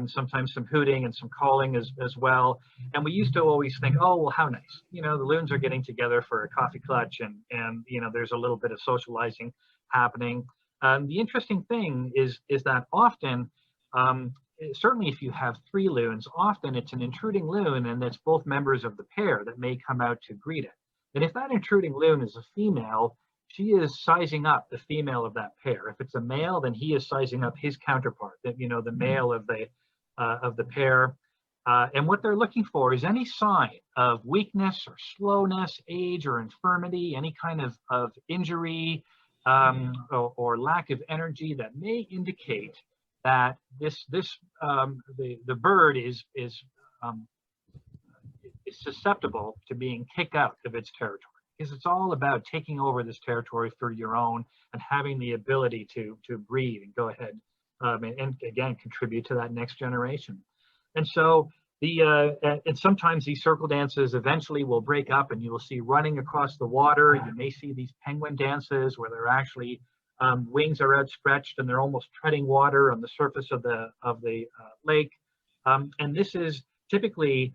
Sometimes some hooting and some calling as well. And we used to always think, oh, well, how nice. You know, the loons are getting together for a coffee clutch and you know, there's a little bit of socializing happening. The interesting thing is that often, certainly if you have 3 loons, often it's an intruding loon and it's both members of the pair that may come out to greet it. And if that intruding loon is a female, she is sizing up the female of that pair. If it's a male, then he is sizing up his counterpart, that, you know, the male of the pair. And what they're looking for is any sign of weakness or slowness, age or infirmity, any kind of injury or lack of energy that may indicate that the bird is susceptible to being kicked out of its territory, because it's all about taking over this territory for your own and having the ability to breed and go ahead and again contribute to that next generation. And so And sometimes these circle dances eventually will break up, and you will see running across the water. You may see these penguin dances where they're actually wings are outstretched and they're almost treading water on the surface of the lake. And this is typically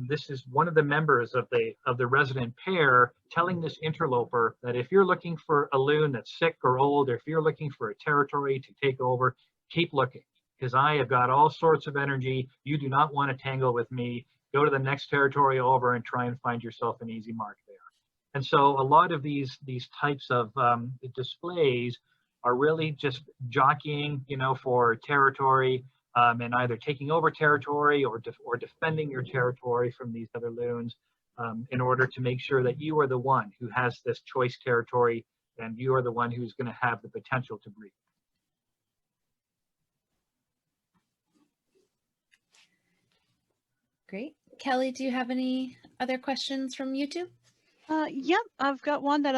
this is one of the members of the resident pair telling this interloper that if you're looking for a loon that's sick or old, or if you're looking for a territory to take over, keep looking, because I have got all sorts of energy. You do not want to tangle with me. Go to the next territory over and try and find yourself an easy mark there. And so a lot of these types of displays are really just jockeying, you know, for territory, and either taking over territory or defending your territory from these other loons, in order to make sure that you are the one who has this choice territory, and you are the one who's going to have the potential to breed. Great. Kelly, do you have any other questions from YouTube? Yeah, I've got one that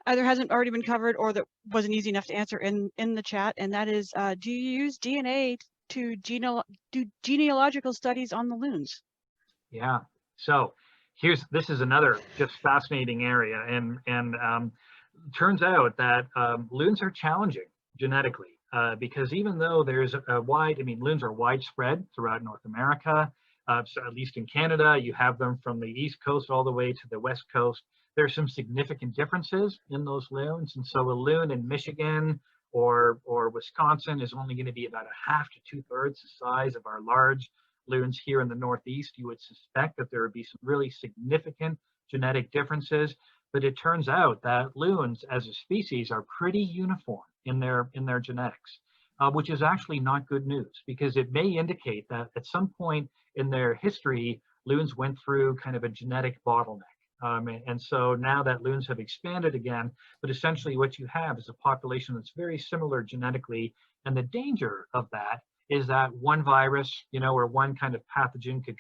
either hasn't already been covered or that wasn't easy enough to answer in the chat, and that is, do you use DNA to do genealogical studies on the loons? Yeah. So this is another just fascinating area, and turns out that loons are challenging genetically, because even though there's loons are widespread throughout North America. So at least in Canada, you have them from the East Coast all the way to the West Coast. There's some significant differences in those loons. And so a loon in Michigan or Wisconsin is only going to be about a half to 2/3 the size of our large loons here in the Northeast. You would suspect that there would be some really significant genetic differences, but it turns out that loons as a species are pretty uniform in their genetics, which is actually not good news, because it may indicate that at some point in their history, loons went through kind of a genetic bottleneck. And so now that loons have expanded again, but essentially what you have is a population that's very similar genetically. And the danger of that is that one virus, you know, or one kind of pathogen could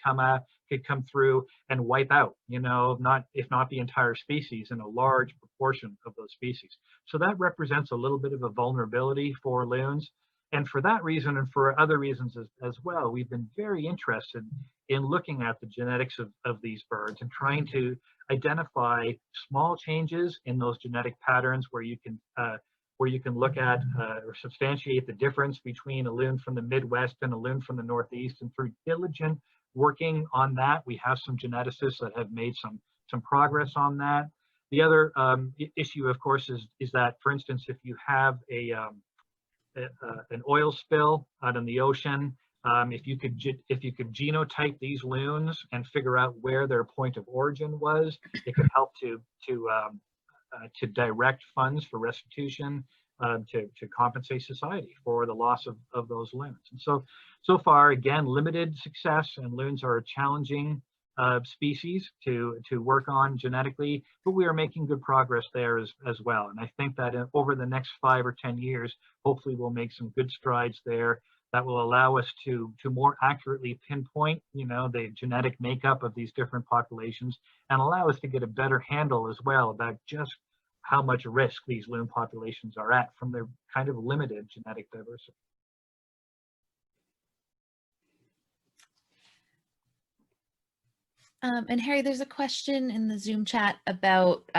come through and wipe out, you know, if not the entire species, in a large proportion of those species. So that represents a little bit of a vulnerability for loons. And for that reason, and for other reasons as well, we've been very interested in looking at the genetics of these birds and trying to identify small changes in those genetic patterns where you can look at or substantiate the difference between a loon from the Midwest and a loon from the Northeast. And through diligent working on that, we have some geneticists that have made some progress on that. The other issue, of course, is that, for instance, if you have an oil spill out in the ocean, if you could genotype these loons and figure out where their point of origin was, it could help to direct funds for restitution, to compensate society for the loss of those loons. And so far, again, limited success, and loons are a challenging species to work on genetically, but we are making good progress there as well. And I think that over the next 5 or 10 years, hopefully we'll make some good strides there that will allow us to more accurately pinpoint, you know, the genetic makeup of these different populations, and allow us to get a better handle as well about just how much risk these loon populations are at from their kind of limited genetic diversity. And Harry, there's a question in the Zoom chat about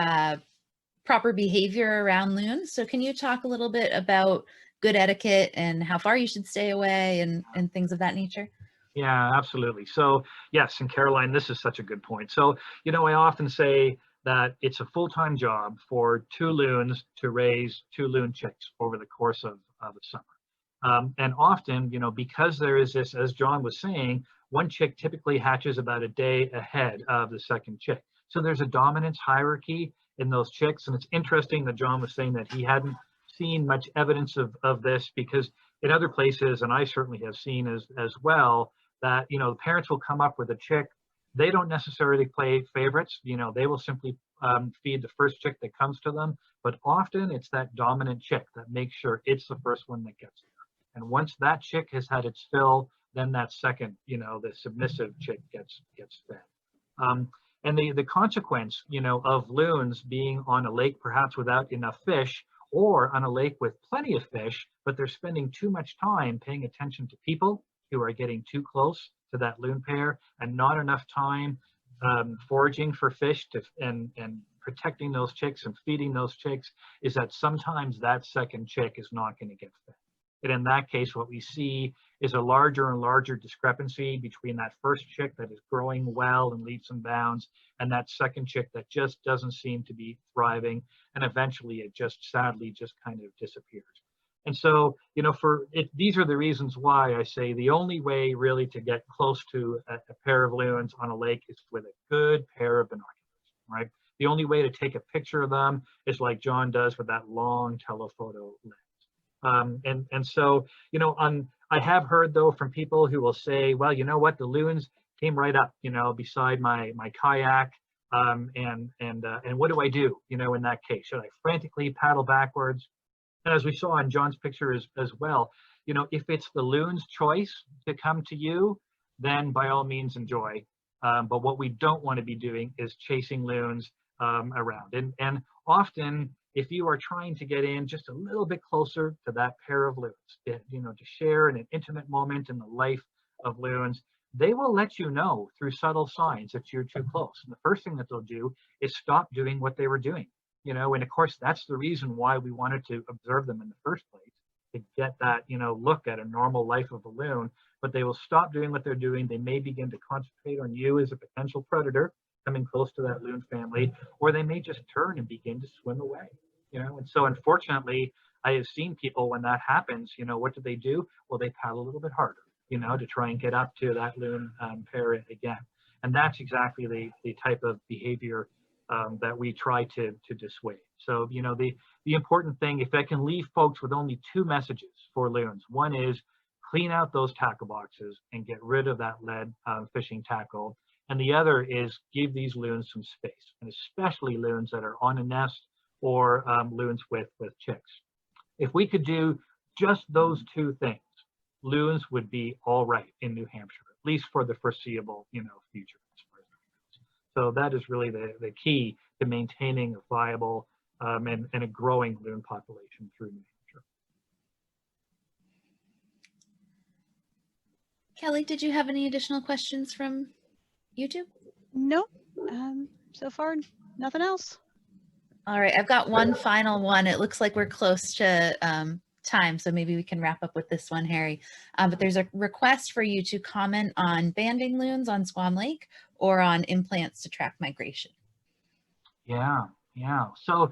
proper behavior around loons. So can you talk a little bit about good etiquette and how far you should stay away and things of that nature? Yeah, absolutely. So yes, and Caroline, this is such a good point. So, you know, I often say that it's a full-time job for 2 loons to raise 2 loon chicks over the course of the summer. And often, you know, because there is this, as John was saying, one chick typically hatches about a day ahead of the second chick. So there's a dominance hierarchy in those chicks. And it's interesting that John was saying that he hadn't seen much evidence of this, because in other places, and I certainly have seen as well, that, you know, the parents will come up with a chick. They don't necessarily play favorites. You know, they will simply feed the first chick that comes to them. But often it's that dominant chick that makes sure it's the first one that gets there. And once that chick has had its fill, then that second, you know, the submissive chick gets fed. And the consequence, you know, of loons being on a lake perhaps without enough fish, or on a lake with plenty of fish, but they're spending too much time paying attention to people who are getting too close to that loon pair and not enough time foraging for fish and protecting those chicks and feeding those chicks, is that sometimes that second chick is not going to get fed. And in that case, what we see is a larger and larger discrepancy between that first chick that is growing well in leaps and bounds and that second chick that just doesn't seem to be thriving. And eventually it just sadly just kind of disappears. And so, you know, these are the reasons why I say the only way really to get close to a pair of loons on a lake is with a good pair of binoculars, right? The only way to take a picture of them is like John does with that long telephoto lens. And so, you know, I have heard though from people who will say, well, you know what, the loons came right up, you know, beside my kayak. And what do I do, you know, in that case? Should I frantically paddle backwards? And as we saw in John's picture as well, you know, if it's the loon's choice to come to you, then by all means enjoy. But what we don't want to be doing is chasing loons around. And often, if you are trying to get in just a little bit closer to that pair of loons, you know, to share in an intimate moment in the life of loons, they will let you know through subtle signs that you're too close. And the first thing that they'll do is stop doing what they were doing. You know, and of course, that's the reason why we wanted to observe them in the first place, to get that, you know, look at a normal life of a loon. But they will stop doing what they're doing. They may begin to concentrate on you as a potential predator coming close to that loon family, or they may just turn and begin to swim away. You know, and so unfortunately, I have seen people when that happens, you know, what do? Well, they paddle a little bit harder, you know, to try and get up to that loon pair again. And that's exactly the type of behavior that we try to dissuade. So, you know, the important thing, if I can leave folks with only two messages for loons, one is clean out those tackle boxes and get rid of that lead fishing tackle. And the other is give these loons some space, and especially loons that are on a nest or loons with chicks. If we could do just those two things, loons would be all right in New Hampshire, at least for the foreseeable, you know, future. So that is really the key to maintaining a viable and a growing loon population through New Hampshire. Kelly, did you have any additional questions from YouTube? No, so far, nothing else. All right, I've got one final one. It looks like we're close to time, so maybe we can wrap up with this one, Harry. But there's a request for you to comment on banding loons on Swan Lake or on implants to track migration. Yeah. So,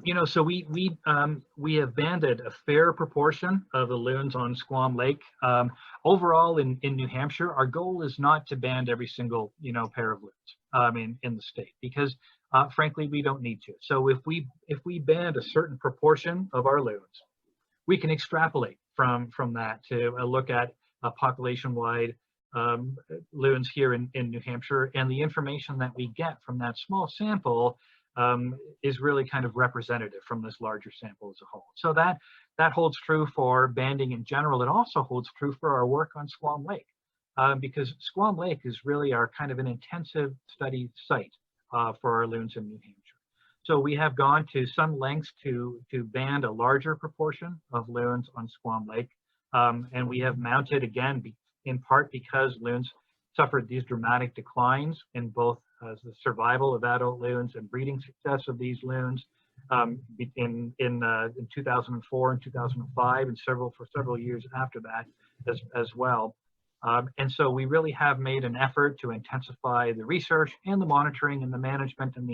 you know, so we have banded a fair proportion of the loons on Swan Lake. Overall, in New Hampshire, our goal is not to band every single, you know, pair of loons in the state, because frankly, we don't need to. So if we band a certain proportion of our loons, we can extrapolate from that to look at population-wide loons here in New Hampshire, and the information that we get from that small sample is really kind of representative from this larger sample as a whole. So that holds true for banding in general. It also holds true for our work on Swan Lake, because Swan Lake is really our kind of an intensive study site for our loons in New Hampshire. So we have gone to some lengths to band a larger proportion of loons on Swan Lake, and we have mounted, again, in part because loons suffered these dramatic declines in both the survival of adult loons and breeding success of these loons in 2004 and 2005, and for several years after that as well. And so we really have made an effort to intensify the research and the monitoring and the management and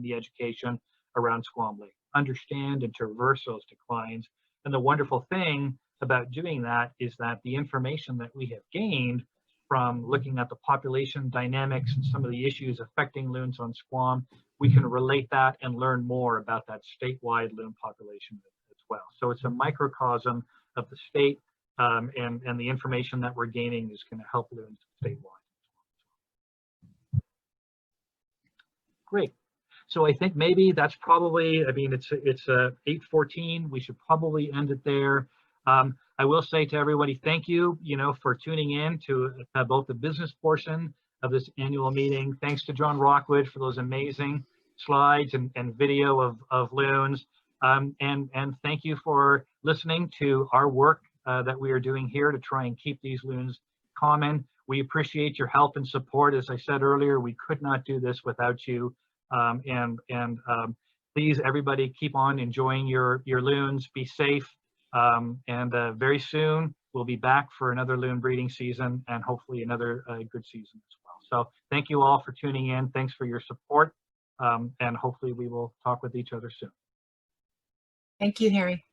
the education around Swan Lake, understand and traverse those declines. And the wonderful thing about doing that is that the information that we have gained from looking at the population dynamics and some of the issues affecting loons on Swan, we can relate that and learn more about that statewide loon population as well. So it's a microcosm of the state, and the information that we're gaining is going to help loons statewide. Great. So I think maybe that's probably, I mean, it's 8:14. We should probably end it there. I will say to everybody, thank you, for tuning in to both the business portion of this annual meeting. Thanks to John Rockwood for those amazing slides and video of loons. And thank you for listening to our work that we are doing here to try and keep these loons common. We appreciate your help and support. As I said earlier, we could not do this without you. Please, everybody, keep on enjoying your loons. Be safe. Very soon, we'll be back for another loon breeding season and hopefully another good season as well. So thank you all for tuning in. Thanks for your support. And hopefully we will talk with each other soon. Thank you, Harry.